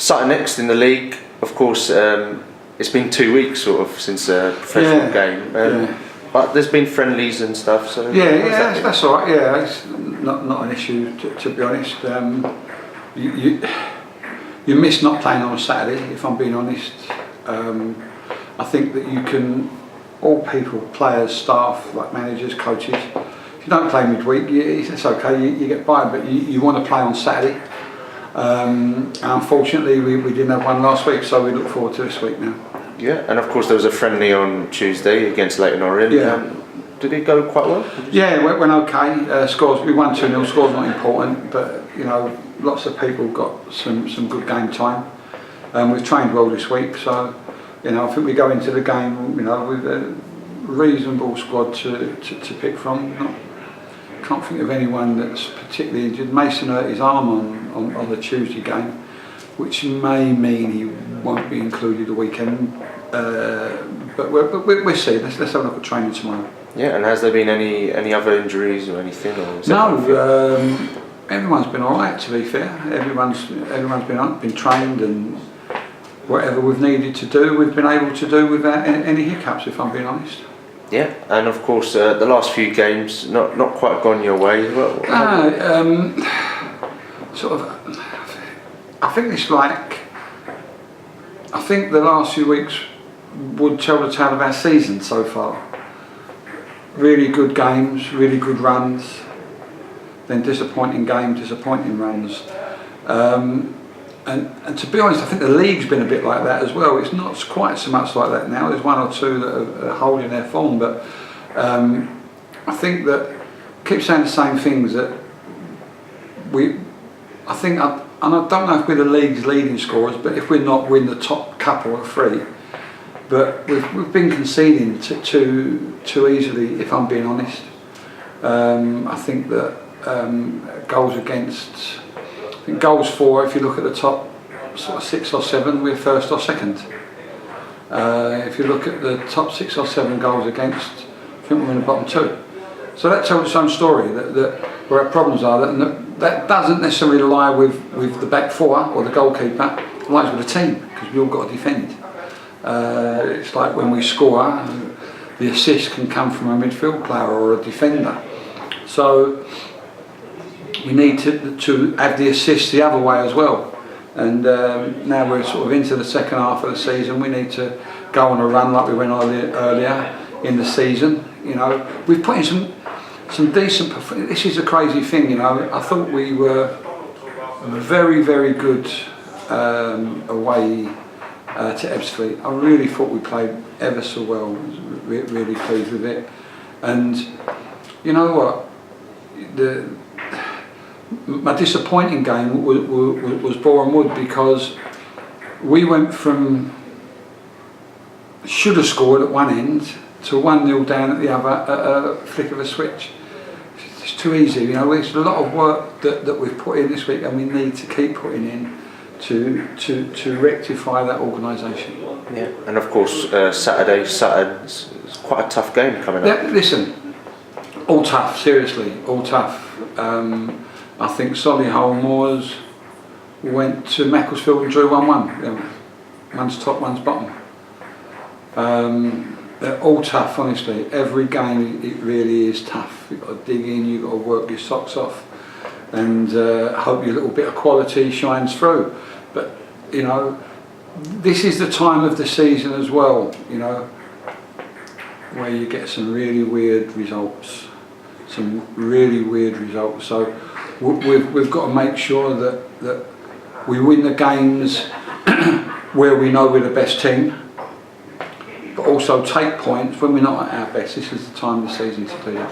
Sutton next in the league. Of course, it's been 2 weeks sort of since a professional game. But there's been friendlies and stuff. So that's all right. Yeah, it's not an issue to be honest. You miss not playing on a Saturday, if I'm being honest. I think that you can, all people, players, staff, like managers, coaches, if you don't play midweek, it's okay, you get by, but you want to play on Saturday. Unfortunately, we didn't have one last week, so we look forward to this week now. Yeah, and of course there was a friendly on Tuesday against Leyton Orient. Yeah. Did it go quite well? Yeah, it went okay. Scores, we won 2-0, scores not important, but you know, lots of people got some good game time. We've trained well this week, so you know, I think we go into the game, you know, with a reasonable squad to pick from. Can't think of anyone that's particularly injured. Mason hurt his arm on the Tuesday game, which may mean he won't be included the weekend. But we'll see. Let's have a look at training tomorrow. Yeah, and has there been any other injuries or anything? Or no, everyone's been all right. To be fair, everyone's been trained, and whatever we've needed to do, we've been able to do without any hiccups. If I'm being honest. Yeah, and of course the last few games not quite gone your way. Sort of. I think it's like. I think the last few weeks would tell the tale of our season so far. Really good games, really good runs, then disappointing games, disappointing runs. And to be honest, I think the league's been a bit like that as well. It's not quite so much like that now. There's one or two that are holding their form, but I think that I keep saying the same things that I think, and I don't know if we're the league's leading scorers, but if we're not, we're in the top couple or three. But we've been conceding too easily, if I'm being honest. I think that goals against, I think goals for, if you look at the top sort of 6 or 7, we're first or second. If you look at the top 6 or 7 goals against, I think we're in the bottom 2. So that tells its own story, that where our problems are, that doesn't necessarily lie with the back four or the goalkeeper, it lies with the team, because we all got to defend. It's like when we score, the assist can come from a midfield player or a defender. So we need to have the assist the other way as well. And now we're sort of into the second half of the season. We need to go on a run like we went earlier in the season. You know, we've put in some decent. This is a crazy thing. You know, I thought we were very, very good away to Ebbsfleet. I really thought we played ever so well. Really pleased with it. And you know what? My disappointing game was Boreham Wood, because we went from should have scored at one end to 1-0 down at the other at a flick of a switch. It's too easy, you know. There's a lot of work that we've put in this week, and we need to keep putting in to rectify that organisation. Yeah, and of course Saturday, Sutton, it's quite a tough game coming up. Yeah, listen, all tough, seriously, all tough. I think Solihull Moors went to Macclesfield and drew 1-1. You know, one's top, one's bottom. They're all tough, honestly. Every game, it really is tough. You've got to dig in, you've got to work your socks off, and hope your little bit of quality shines through. But, you know, this is the time of the season as well, you know, where you get some really weird results. So we've got to make sure that we win the games where we know we're the best team, but also take points when we're not at our best. This is the time of the season to do that.